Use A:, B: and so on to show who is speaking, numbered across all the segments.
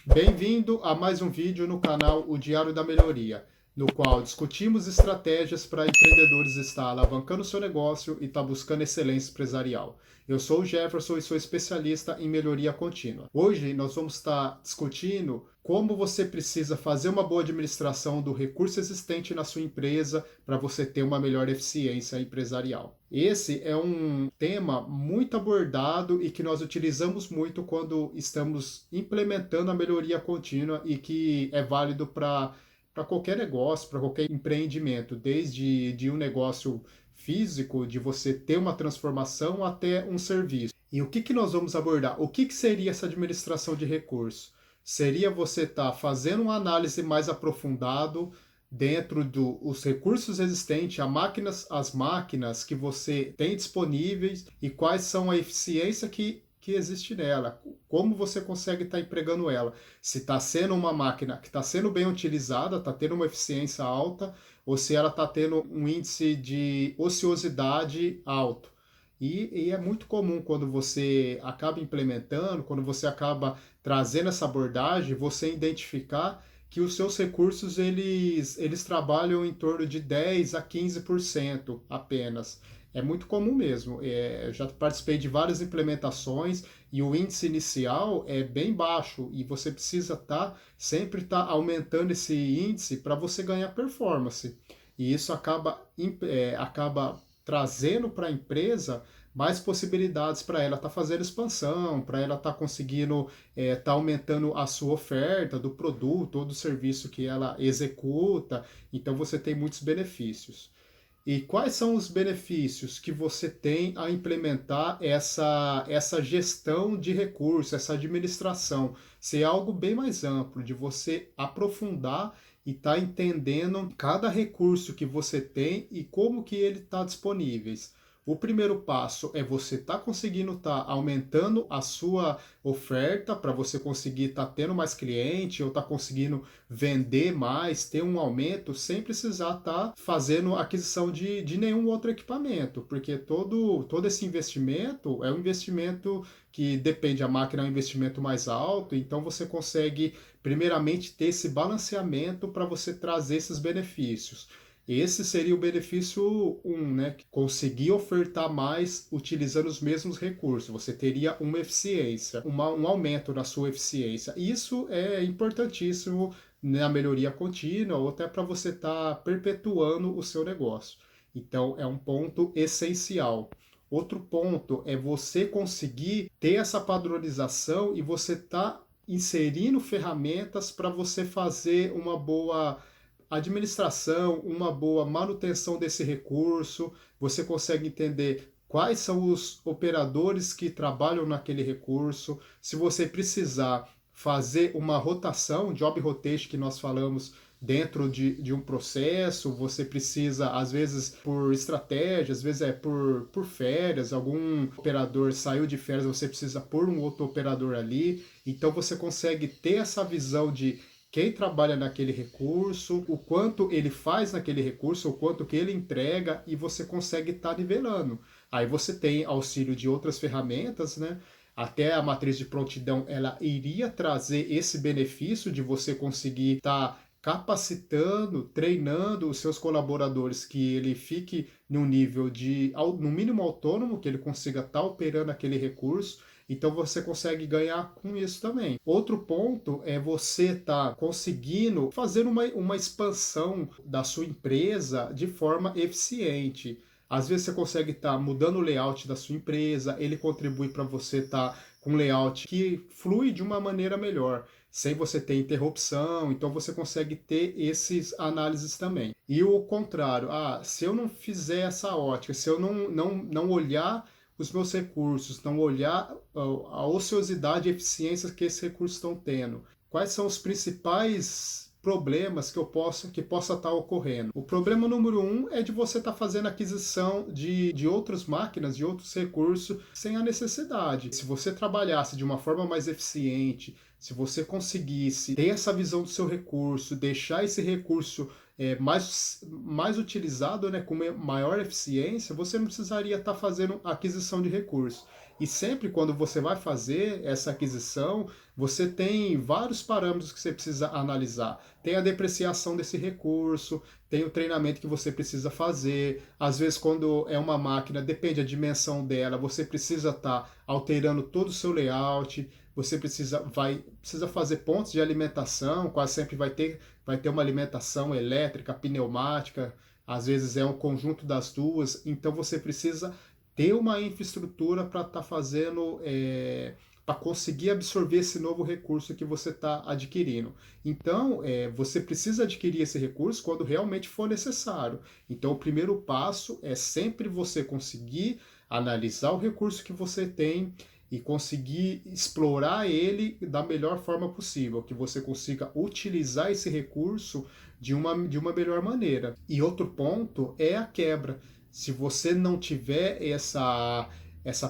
A: Bem-vindo a mais um vídeo no canal O Diário da Melhoria, no qual discutimos estratégias para empreendedores estar alavancando seu negócio e estar buscando excelência empresarial. Eu sou o Jefferson e sou especialista em melhoria contínua. Hoje nós vamos estar discutindo como você precisa fazer uma boa administração do recurso existente na sua empresa para você ter uma melhor eficiência empresarial. Esse é um tema muito abordado e que nós utilizamos muito quando estamos implementando a melhoria contínua e que é válido para qualquer negócio, para qualquer empreendimento, desde um negócio físico, de você ter uma transformação até um serviço. E o que nós vamos abordar? O que seria essa administração de recursos? Seria você estar fazendo uma análise mais aprofundada dentro dos recursos existentes, as máquinas que você tem disponíveis e quais são a eficiência que existe nela, como você consegue estar empregando ela, se está sendo uma máquina que está sendo bem utilizada, está tendo uma eficiência alta, ou se ela está tendo um índice de ociosidade alto. E é muito comum quando você acaba implementando, quando você acaba trazendo essa abordagem, você identificar que os seus recursos eles trabalham em torno de 10 a 15% apenas. É muito comum mesmo. Eu já participei de várias implementações e o índice inicial é bem baixo e você precisa sempre estar aumentando esse índice para você ganhar performance. E isso acaba trazendo para a empresa mais possibilidades para ela estar fazendo expansão, para ela estar conseguindo estar aumentando a sua oferta do produto ou do serviço que ela executa. Então você tem muitos benefícios. E quais são os benefícios que você tem a implementar essa gestão de recursos, essa administração? Ser algo bem mais amplo, de você aprofundar e estar entendendo cada recurso que você tem e como que ele está disponível. O primeiro passo é você estar conseguindo estar aumentando a sua oferta para você conseguir estar tendo mais cliente ou estar conseguindo vender mais, ter um aumento sem precisar estar fazendo aquisição de nenhum outro equipamento, porque todo esse investimento é um investimento que depende, a máquina é um investimento mais alto, então você consegue primeiramente ter esse balanceamento para você trazer esses benefícios. Esse seria o benefício 1, né? Conseguir ofertar mais utilizando os mesmos recursos. Você teria uma eficiência, um aumento na sua eficiência. Isso é importantíssimo na melhoria contínua ou até para você estar perpetuando o seu negócio. Então, é um ponto essencial. Outro ponto é você conseguir ter essa padronização e você inserindo ferramentas para você fazer uma boa administração, uma boa manutenção desse recurso, você consegue entender quais são os operadores que trabalham naquele recurso, se você precisar fazer uma rotação, job rotation que nós falamos dentro de um processo, você precisa, às vezes por estratégia, às vezes é por férias, algum operador saiu de férias, você precisa pôr um outro operador ali, então você consegue ter essa visão de quem trabalha naquele recurso, o quanto ele faz naquele recurso, o quanto que ele entrega e você consegue estar nivelando. Aí você tem auxílio de outras ferramentas, né? Até a matriz de prontidão, ela iria trazer esse benefício de você conseguir estar capacitando, treinando os seus colaboradores que ele fique no nível no mínimo autônomo, que ele consiga estar operando aquele recurso. Então você consegue ganhar com isso também. Outro ponto é você estar conseguindo fazer uma expansão da sua empresa de forma eficiente. Às vezes você consegue estar mudando o layout da sua empresa, ele contribui para você estar com um layout que flui de uma maneira melhor, sem você ter interrupção, então você consegue ter esses análises também. E o contrário, se eu não fizer essa ótica, se eu não olhar os meus recursos, não olhar a ociosidade e eficiência que esses recursos estão tendo. Quais são os principais problemas que possa estar ocorrendo? O problema número 1 é de você estar fazendo aquisição de outras máquinas, de outros recursos, sem a necessidade. Se você trabalhasse de uma forma mais eficiente, se você conseguisse ter essa visão do seu recurso, deixar esse recurso mais utilizado, né, com maior eficiência, você não precisaria estar fazendo aquisição de recursos. E sempre quando você vai fazer essa aquisição, você tem vários parâmetros que você precisa analisar. Tem a depreciação desse recurso, tem o treinamento que você precisa fazer. Às vezes, quando é uma máquina, depende da dimensão dela, você precisa estar alterando todo o seu layout, você precisa fazer pontos de alimentação, quase sempre vai ter uma alimentação elétrica, pneumática, às vezes é um conjunto das duas, então você precisa ter uma infraestrutura para estar fazendo, para conseguir absorver esse novo recurso que você está adquirindo. Então, você precisa adquirir esse recurso quando realmente for necessário. Então, o primeiro passo é sempre você conseguir analisar o recurso que você tem e conseguir explorar ele da melhor forma possível, que você consiga utilizar esse recurso de uma melhor maneira. E outro ponto é a quebra. Se você não tiver essa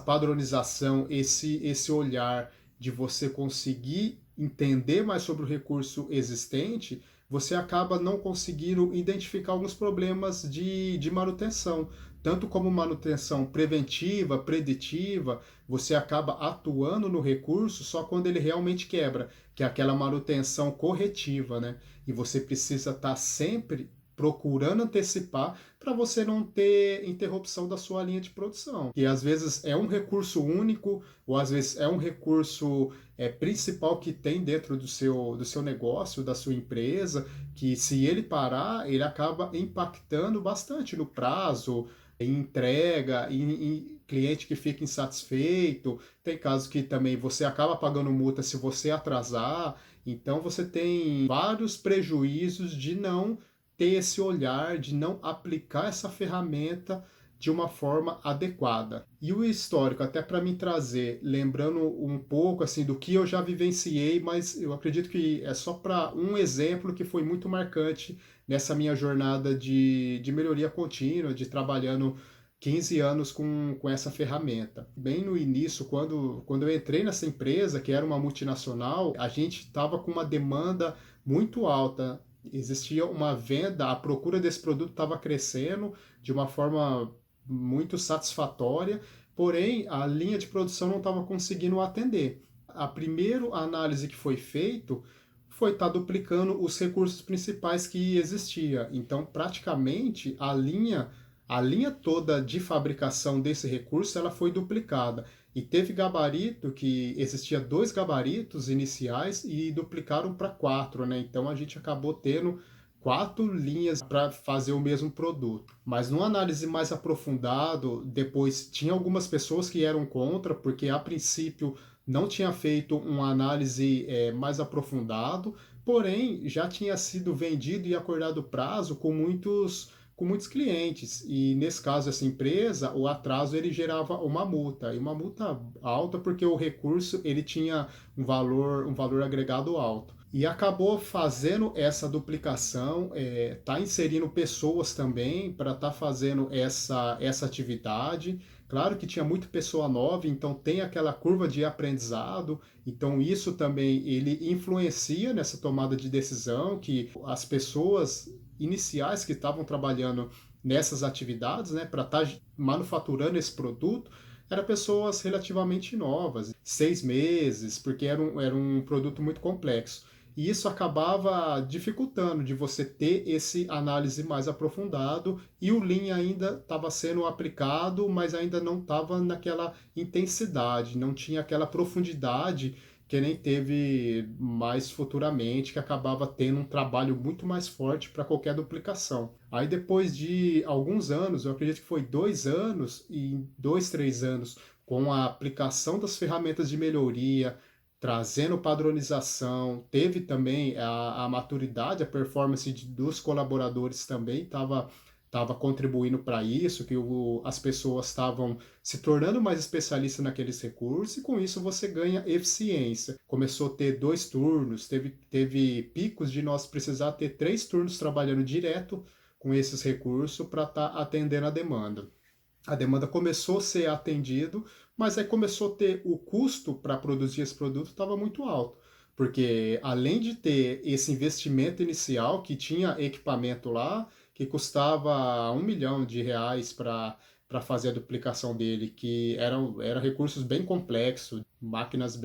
A: padronização, esse olhar de você conseguir entender mais sobre o recurso existente, você acaba não conseguindo identificar alguns problemas de manutenção. Tanto como manutenção preventiva, preditiva, você acaba atuando no recurso só quando ele realmente quebra, que é aquela manutenção corretiva, né? E você precisa estar sempre procurando antecipar para você não ter interrupção da sua linha de produção. E às vezes é um recurso único, ou às vezes é um recurso principal que tem dentro do seu negócio, da sua empresa, que se ele parar, ele acaba impactando bastante no prazo, em entrega, em cliente que fica insatisfeito. Tem casos que também você acaba pagando multa se você atrasar. Então você tem vários prejuízos de não ter esse olhar, de não aplicar essa ferramenta de uma forma adequada. E o histórico, até para me trazer, lembrando um pouco assim do que eu já vivenciei, mas eu acredito que é só para um exemplo que foi muito marcante nessa minha jornada de melhoria contínua, de trabalhando 15 anos com essa ferramenta. Bem no início, quando eu entrei nessa empresa, que era uma multinacional, a gente estava com uma demanda muito alta. Existia uma venda, a procura desse produto estava crescendo de uma forma muito satisfatória, porém a linha de produção não estava conseguindo atender. A primeira análise que foi feito foi estar duplicando os recursos principais que existia. Então, praticamente a linha toda de fabricação desse recurso ela foi duplicada. E teve gabarito que existia 2 gabaritos iniciais e duplicaram para 4, né? Então a gente acabou tendo 4 linhas para fazer o mesmo produto. Mas numa análise mais aprofundado, depois tinha algumas pessoas que eram contra, porque a princípio não tinha feito uma análise mais aprofundado, porém já tinha sido vendido e acordado prazo com muitos clientes. E nesse caso, essa empresa, o atraso ele gerava uma multa, e uma multa alta porque o recurso ele tinha um valor agregado alto. E acabou fazendo essa duplicação, tá inserindo pessoas também para estar fazendo essa atividade. Claro que tinha muita pessoa nova, então tem aquela curva de aprendizado, então isso também ele influencia nessa tomada de decisão, que as pessoas iniciais que estavam trabalhando nessas atividades, né, para estar manufaturando esse produto, eram pessoas relativamente novas, 6 meses, porque era um produto muito complexo. E isso acabava dificultando de você ter esse análise mais aprofundado e o Lean ainda estava sendo aplicado, mas ainda não estava naquela intensidade, não tinha aquela profundidade que nem teve mais futuramente, que acabava tendo um trabalho muito mais forte para qualquer duplicação. Aí depois de alguns anos, eu acredito que foi 2 anos e 2, 3 anos, com a aplicação das ferramentas de melhoria, trazendo padronização, teve também a maturidade, a performance dos colaboradores também estava contribuindo para isso, que as pessoas estavam se tornando mais especialistas naqueles recursos, e com isso você ganha eficiência. Começou a ter 2 turnos, teve picos de nós precisar ter 3 turnos trabalhando direto com esses recursos para estar atendendo a demanda. A demanda começou a ser atendido, mas aí começou a ter o custo para produzir esse produto estava muito alto, porque além de ter esse investimento inicial que tinha equipamento lá que custava R$ 1 milhão para para fazer a duplicação dele, que eram recursos bem complexos, máquinas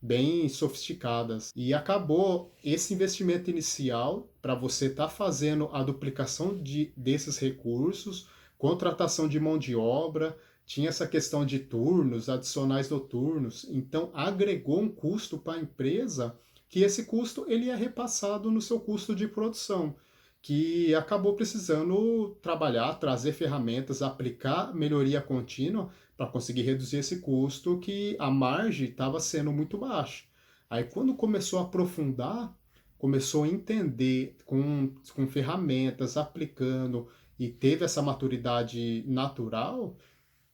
A: bem sofisticadas. E acabou esse investimento inicial para você estar fazendo a duplicação desses recursos, contratação de mão de obra, tinha essa questão de turnos, adicionais noturnos, então agregou um custo para a empresa que esse custo ele é repassado no seu custo de produção, que acabou precisando trabalhar, trazer ferramentas, aplicar melhoria contínua para conseguir reduzir esse custo, que a margem estava sendo muito baixa. Aí quando começou a aprofundar, começou a entender com ferramentas, aplicando, e teve essa maturidade natural.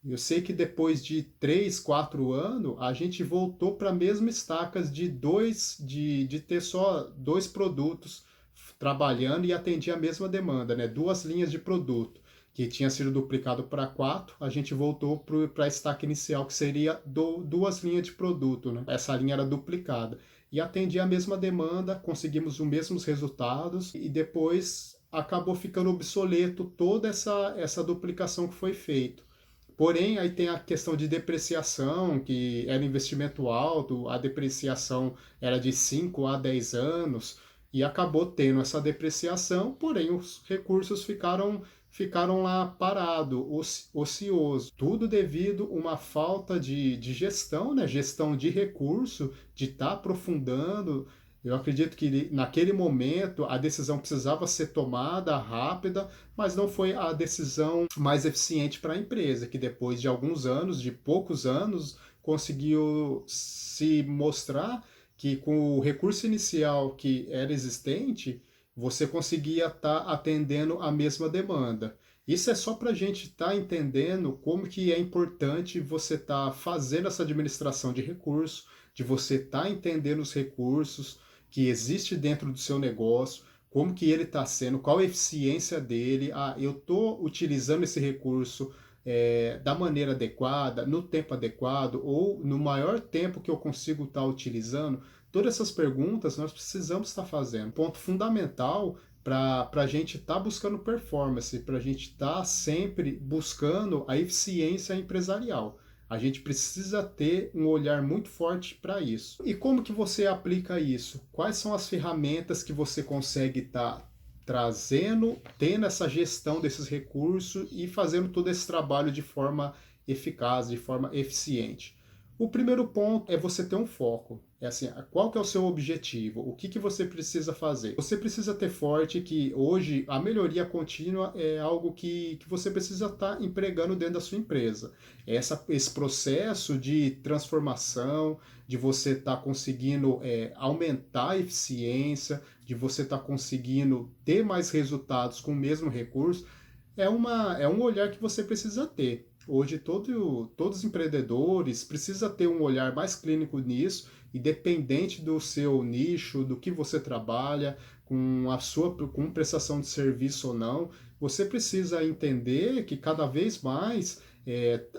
A: Eu sei que depois de 3, 4 anos, a gente voltou para a mesma estacas de ter só dois produtos trabalhando e atendia a mesma demanda, né? Duas linhas de produto, que tinha sido duplicado para 4, a gente voltou para a estaca inicial, que seria duas linhas de produto, né? Essa linha era duplicada. E atendia a mesma demanda, conseguimos os mesmos resultados, e depois acabou ficando obsoleto toda essa duplicação que foi feita. Porém, aí tem a questão de depreciação, que era investimento alto, a depreciação era de 5 a 10 anos, e acabou tendo essa depreciação, porém os recursos ficaram lá parados, ociosos. Tudo devido a uma falta de gestão, né? Gestão de recurso, de estar aprofundando. Eu acredito que naquele momento a decisão precisava ser tomada rápida, mas não foi a decisão mais eficiente para a empresa, que depois de alguns anos, de poucos anos, conseguiu se mostrar que com o recurso inicial que era existente, você conseguia estar atendendo a mesma demanda. Isso é só para a gente estar entendendo como que é importante você estar fazendo essa administração de recursos, de você estar entendendo os recursos que existe dentro do seu negócio, como que ele está sendo, qual a eficiência dele. Ah, eu estou utilizando esse recurso da maneira adequada, no tempo adequado, ou no maior tempo que eu consigo estar utilizando. Todas essas perguntas nós precisamos estar fazendo. Ponto fundamental para a gente estar buscando performance, para a gente estar sempre buscando a eficiência empresarial. A gente precisa ter um olhar muito forte para isso. E como que você aplica isso? Quais são as ferramentas que você consegue estar trazendo, tendo essa gestão desses recursos e fazendo todo esse trabalho de forma eficaz, de forma eficiente? O primeiro ponto é você ter um foco. É assim, qual que é o seu objetivo? O que você precisa fazer? Você precisa ter forte que hoje a melhoria contínua é algo que você precisa estar empregando dentro da sua empresa. Esse processo de transformação, de você estar conseguindo aumentar a eficiência, de você estar conseguindo ter mais resultados com o mesmo recurso, é um olhar que você precisa ter. Hoje, todos os empreendedores precisam ter um olhar mais clínico nisso, independente do seu nicho, do que você trabalha, com prestação de serviço ou não. Você precisa entender que cada vez mais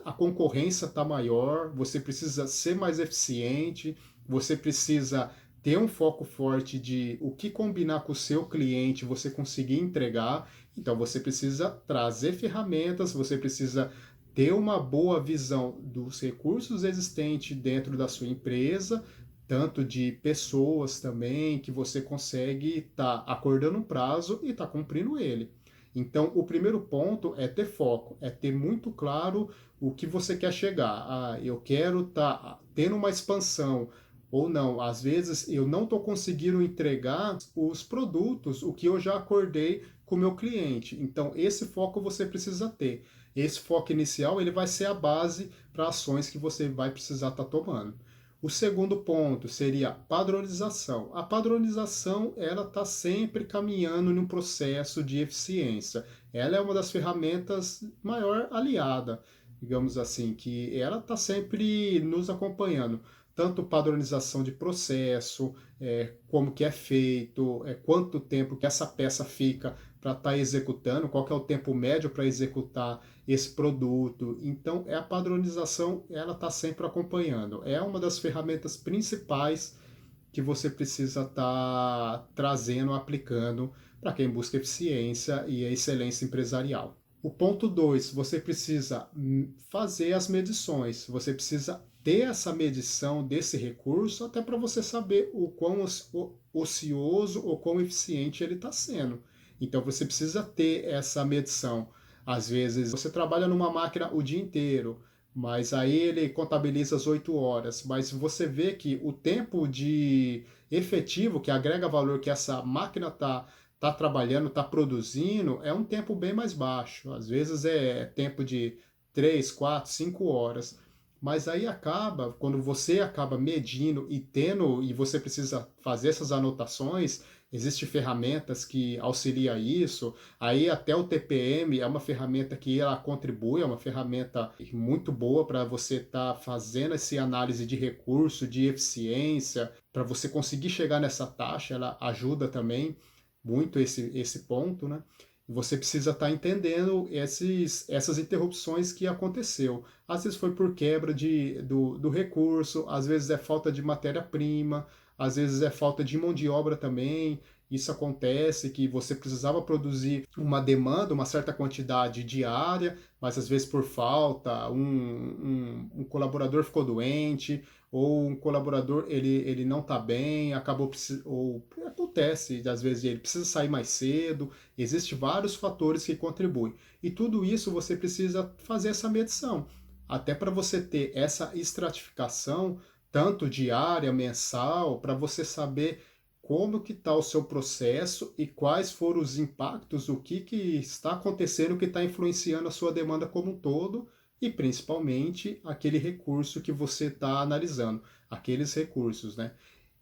A: a concorrência está maior, você precisa ser mais eficiente, você precisa ter um foco forte de o que combinar com o seu cliente, você conseguir entregar. Então você precisa trazer ferramentas, você precisa ter uma boa visão dos recursos existentes dentro da sua empresa, tanto de pessoas também, que você consegue estar acordando um prazo e estar cumprindo ele. Então, o primeiro ponto é ter foco, é ter muito claro o que você quer chegar. Ah, eu quero estar tendo uma expansão, ou não. Às vezes eu não estou conseguindo entregar os produtos, o que eu já acordei com o meu cliente. Então, esse foco você precisa ter. Esse foco inicial ele vai ser a base para ações que você vai precisar estar tomando. O segundo ponto seria a padronização. A padronização ela está sempre caminhando num processo de eficiência. Ela é uma das ferramentas maior aliada, digamos assim, que ela está sempre nos acompanhando. Tanto padronização de processo, como que é feito, quanto tempo que essa peça fica para estar executando, qual que é o tempo médio para executar esse produto. Então, a padronização, ela está sempre acompanhando. É uma das ferramentas principais que você precisa estar trazendo, aplicando para quem busca eficiência e a excelência empresarial. O ponto 2, você precisa fazer as medições, você precisa ter essa medição desse recurso até para você saber o quão ocioso ou quão eficiente ele está sendo. Então você precisa ter essa medição. Às vezes você trabalha numa máquina o dia inteiro, mas aí ele contabiliza as 8 horas, mas você vê que o tempo de efetivo que agrega valor que essa máquina está trabalhando, está produzindo, é um tempo bem mais baixo. Às vezes é tempo de 3, 4, 5 horas. Mas aí acaba, quando você acaba medindo e tendo, e você precisa fazer essas anotações, existem ferramentas que auxiliam isso. Aí até o TPM é uma ferramenta que ela contribui, é uma ferramenta muito boa para você estar fazendo essa análise de recurso, de eficiência, para você conseguir chegar nessa taxa, ela ajuda também muito esse ponto, né? Você precisa estar entendendo essas interrupções que aconteceu. Às vezes foi por quebra do recurso, às vezes é falta de matéria-prima, às vezes é falta de mão de obra também. Isso acontece que você precisava produzir uma demanda, uma certa quantidade diária, mas às vezes por falta, um colaborador ficou doente, ou um colaborador ele não está bem, acabou ou acontece, às vezes ele precisa sair mais cedo, existem vários fatores que contribuem. E tudo isso você precisa fazer essa medição, até para você ter essa estratificação, tanto diária, mensal, para você saber como que está o seu processo e quais foram os impactos, o que está acontecendo, o que está influenciando a sua demanda como um todo, e principalmente aquele recurso que você está analisando, aqueles recursos, né?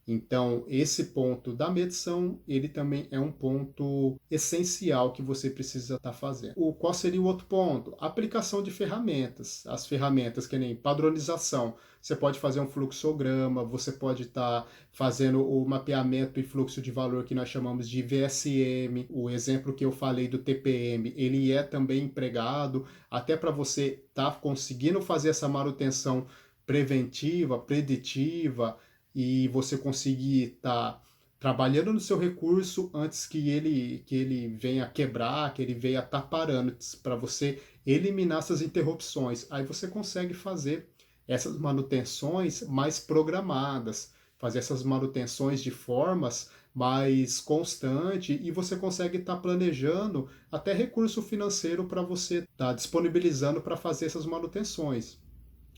A: Então, esse ponto da medição, ele também é um ponto essencial que você precisa estar fazendo. Qual seria o outro ponto? Aplicação de ferramentas. As ferramentas que nem padronização. Você pode fazer um fluxograma, você pode estar fazendo o mapeamento e fluxo de valor que nós chamamos de VSM. O exemplo que eu falei do TPM, ele é também empregado até para você estar conseguindo fazer essa manutenção preventiva, preditiva, e você conseguir estar trabalhando no seu recurso antes que ele venha quebrar, que ele venha estar parando, para você eliminar essas interrupções. Aí você consegue fazer essas manutenções mais programadas, fazer essas manutenções de formas mais constante, e você consegue estar planejando até recurso financeiro para você estar disponibilizando para fazer essas manutenções.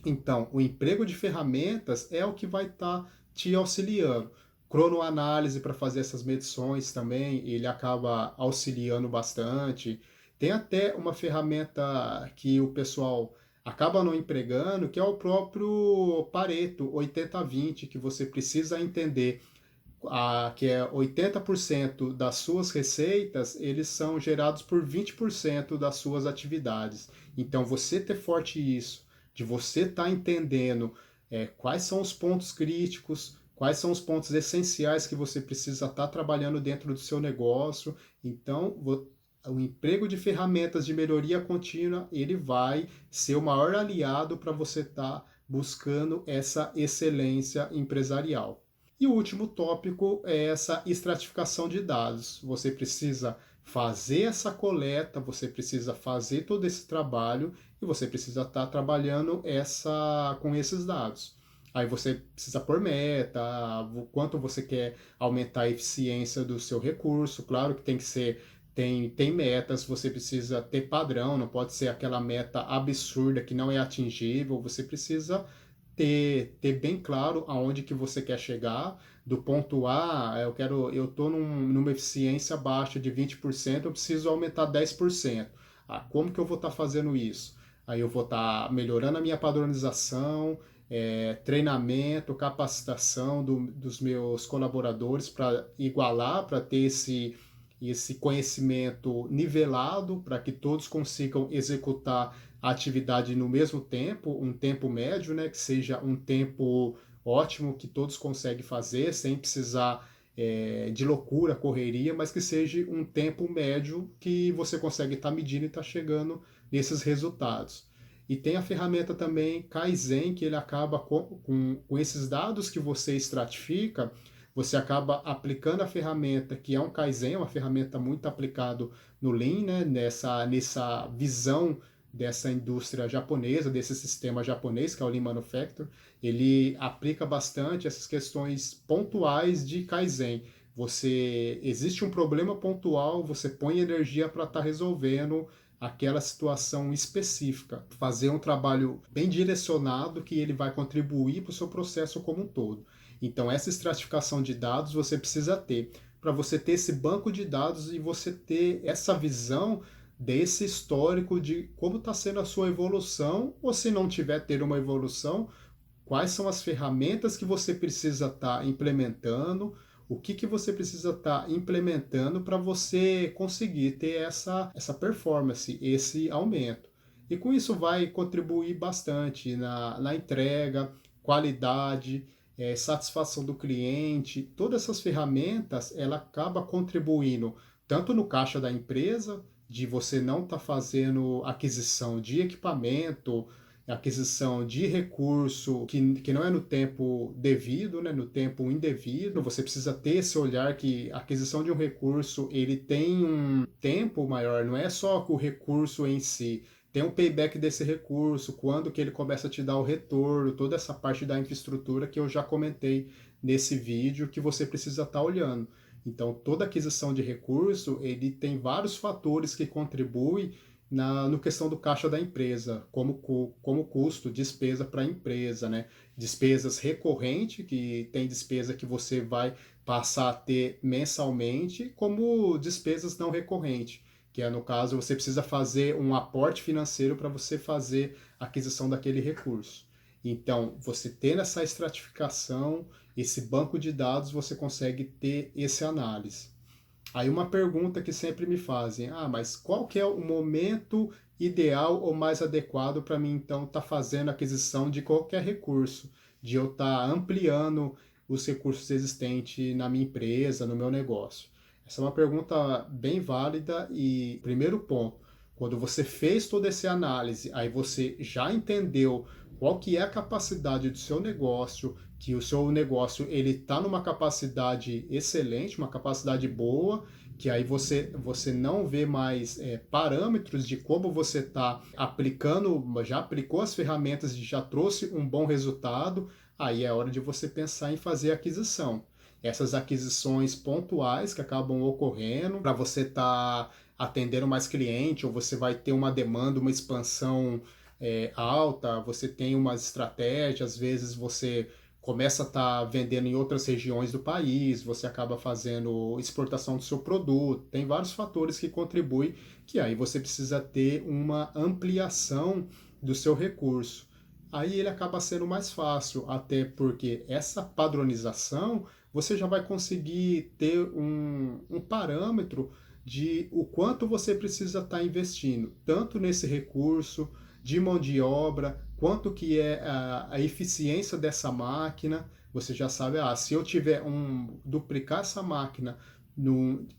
A: Então, o emprego de ferramentas é o que vai estar te auxiliando. Cronoanálise para fazer essas medições também, ele acaba auxiliando bastante. Tem até uma ferramenta que o pessoal acaba não empregando, que é o próprio Pareto 80/20, que você precisa entender que é 80% das suas receitas, eles são gerados por 20% das suas atividades. Então, você ter forte isso, de você estar entendendo quais são os pontos críticos, quais são os pontos essenciais que você precisa estar trabalhando dentro do seu negócio. Então, o emprego de ferramentas de melhoria contínua, ele vai ser o maior aliado para você estar buscando essa excelência empresarial. E o último tópico é essa estratificação de dados. Você precisa fazer essa coleta, você precisa fazer todo esse trabalho e você precisa estar trabalhando com esses dados. Aí você precisa pôr meta, o quanto você quer aumentar a eficiência do seu recurso. Claro que tem que ser, tem metas, você precisa ter padrão, não pode ser aquela meta absurda que não é atingível, você precisa ter bem claro aonde que você quer chegar. Do ponto A, eu estou numa eficiência baixa de 20%, eu preciso aumentar 10%. Como que eu vou estar fazendo isso? Aí eu vou estar melhorando a minha padronização, treinamento, capacitação dos meus colaboradores para igualar, para ter esse conhecimento nivelado, para que todos consigam executar a atividade no mesmo tempo, um tempo médio, né, que seja um tempo ótimo, que todos conseguem fazer, sem precisar de loucura, correria, mas que seja um tempo médio que você consegue estar medindo e estar chegando nesses resultados. E tem a ferramenta também Kaizen, que ele acaba com esses dados que você estratifica, você acaba aplicando a ferramenta que é um Kaizen, é uma ferramenta muito aplicada no Lean, né? Nessa visão dessa indústria japonesa, desse sistema japonês, que é o Lean Manufacturing. Ele aplica bastante essas questões pontuais de Kaizen. Existe um problema pontual, você põe energia para estar resolvendo aquela situação específica, fazer um trabalho bem direcionado que ele vai contribuir para o seu processo como um todo. Então, essa estratificação de dados você precisa ter, para você ter esse banco de dados e você ter essa visão desse histórico de como está sendo a sua evolução, ou se não tiver ter uma evolução, quais são as ferramentas que você precisa estar implementando, o que você precisa estar implementando para você conseguir ter essa performance, esse aumento. E com isso vai contribuir bastante na entrega, qualidade, satisfação do cliente. Todas essas ferramentas, ela acaba contribuindo tanto no caixa da empresa, de você não estar fazendo aquisição de equipamento, aquisição de recurso que não é no tempo devido, né, no tempo indevido. Você precisa ter esse olhar que a aquisição de um recurso ele tem um tempo maior, não é só o recurso em si, tem um payback desse recurso, quando que ele começa a te dar o retorno, toda essa parte da infraestrutura que eu já comentei nesse vídeo que você precisa estar olhando. Então, toda aquisição de recurso, ele tem vários fatores que contribuem no questão do caixa da empresa, como custo, despesa para a empresa, né? Despesas recorrentes, que tem despesa que você vai passar a ter mensalmente, como despesas não recorrentes, que é no caso você precisa fazer um aporte financeiro para você fazer a aquisição daquele recurso. Então, você tendo essa estratificação, esse banco de dados, você consegue ter esse análise. Aí uma pergunta que sempre me fazem, mas qual que é o momento ideal ou mais adequado para mim então estar fazendo aquisição de qualquer recurso, de eu estar ampliando os recursos existentes na minha empresa, no meu negócio? Essa é uma pergunta bem válida e primeiro ponto, quando você fez toda essa análise, aí você já entendeu qual que é a capacidade do seu negócio, que o seu negócio ele está numa capacidade excelente, uma capacidade boa, que aí você não vê mais parâmetros de como você está aplicando, já aplicou as ferramentas e já trouxe um bom resultado, aí é hora de você pensar em fazer aquisição. Essas aquisições pontuais que acabam ocorrendo para você estar atendendo mais cliente, ou você vai ter uma demanda, uma expansão alta, você tem umas estratégias, às vezes você começa a estar vendendo em outras regiões do país, você acaba fazendo exportação do seu produto, tem vários fatores que contribuem, que aí você precisa ter uma ampliação do seu recurso. Aí ele acaba sendo mais fácil, até porque essa padronização você já vai conseguir ter um parâmetro de o quanto você precisa estar investindo, tanto nesse recurso, de mão de obra, quanto que é a eficiência dessa máquina. Você já sabe, se eu tiver duplicar essa máquina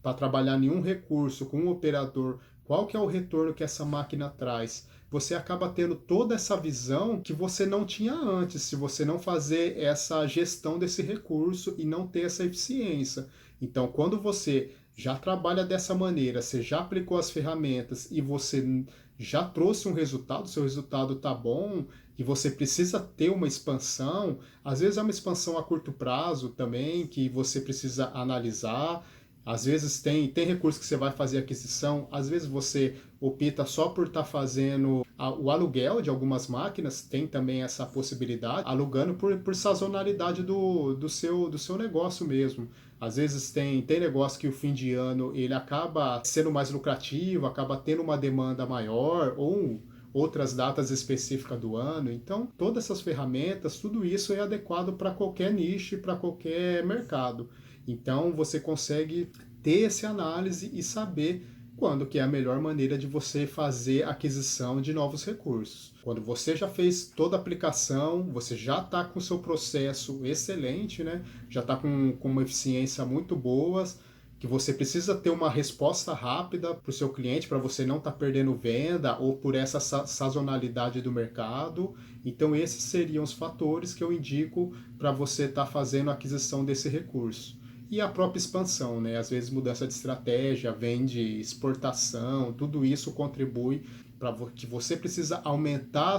A: para trabalhar em um recurso com um operador, qual que é o retorno que essa máquina traz? Você acaba tendo toda essa visão que você não tinha antes, se você não fazer essa gestão desse recurso e não ter essa eficiência. Então, quando você já trabalha dessa maneira, você já aplicou as ferramentas e você já trouxe um resultado, seu resultado está bom e você precisa ter uma expansão, às vezes é uma expansão a curto prazo também, que você precisa analisar. Às vezes tem recurso que você vai fazer aquisição, às vezes você opta só por estar fazendo o aluguel de algumas máquinas, tem também essa possibilidade, alugando por sazonalidade do seu negócio mesmo. Às vezes tem negócio que o fim de ano ele acaba sendo mais lucrativo, acaba tendo uma demanda maior, ou outras datas específicas do ano. Então, todas essas ferramentas, tudo isso é adequado para qualquer nicho, para qualquer mercado. Então, você consegue ter essa análise e saber quando que é a melhor maneira de você fazer a aquisição de novos recursos. Quando você já fez toda a aplicação, você já está com o seu processo excelente, né? Já está com uma eficiência muito boa, que você precisa ter uma resposta rápida para o seu cliente, para você não estar perdendo venda ou por essa sazonalidade do mercado. Então, esses seriam os fatores que eu indico para você estar fazendo a aquisição desse recurso. E a própria expansão, né? Às vezes mudança de estratégia, vende exportação, tudo isso contribui para que você precisa aumentar a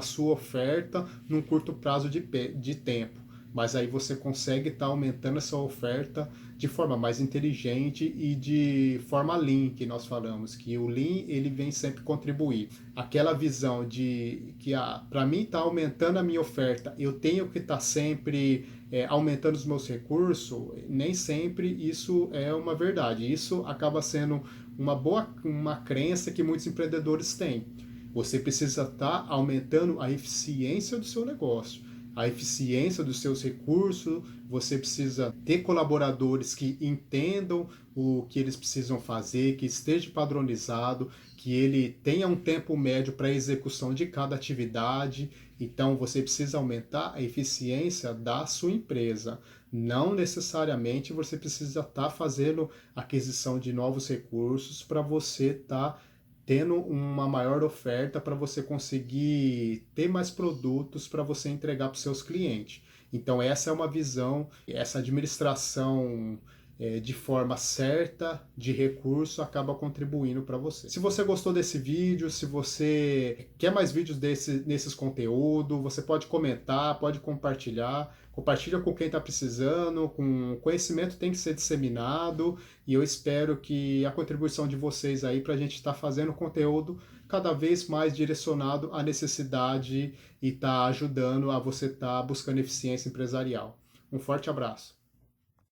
A: sua oferta num curto prazo de tempo. Mas aí você consegue estar aumentando essa oferta de forma mais inteligente e de forma lean, que nós falamos, que o lean ele vem sempre contribuir. Aquela visão de que para mim estar aumentando a minha oferta, eu tenho que estar sempre aumentando os meus recursos, nem sempre isso é uma verdade. Isso acaba sendo uma crença que muitos empreendedores têm. Você precisa estar aumentando a eficiência do seu negócio, a eficiência dos seus recursos, você precisa ter colaboradores que entendam o que eles precisam fazer, que esteja padronizado, que ele tenha um tempo médio para a execução de cada atividade. Então você precisa aumentar a eficiência da sua empresa. Não necessariamente você precisa estar fazendo aquisição de novos recursos para você estar tendo uma maior oferta para você conseguir ter mais produtos para você entregar para os seus clientes. Então essa é uma visão, essa administração de forma certa de recurso acaba contribuindo para você. Se você gostou desse vídeo, se você quer mais vídeos nesses conteúdos, você pode comentar, pode compartilhar. Compartilha com quem está precisando, com conhecimento tem que ser disseminado e eu espero que a contribuição de vocês aí para a gente estar fazendo conteúdo cada vez mais direcionado à necessidade e estar ajudando a você estar buscando eficiência empresarial. Um forte abraço.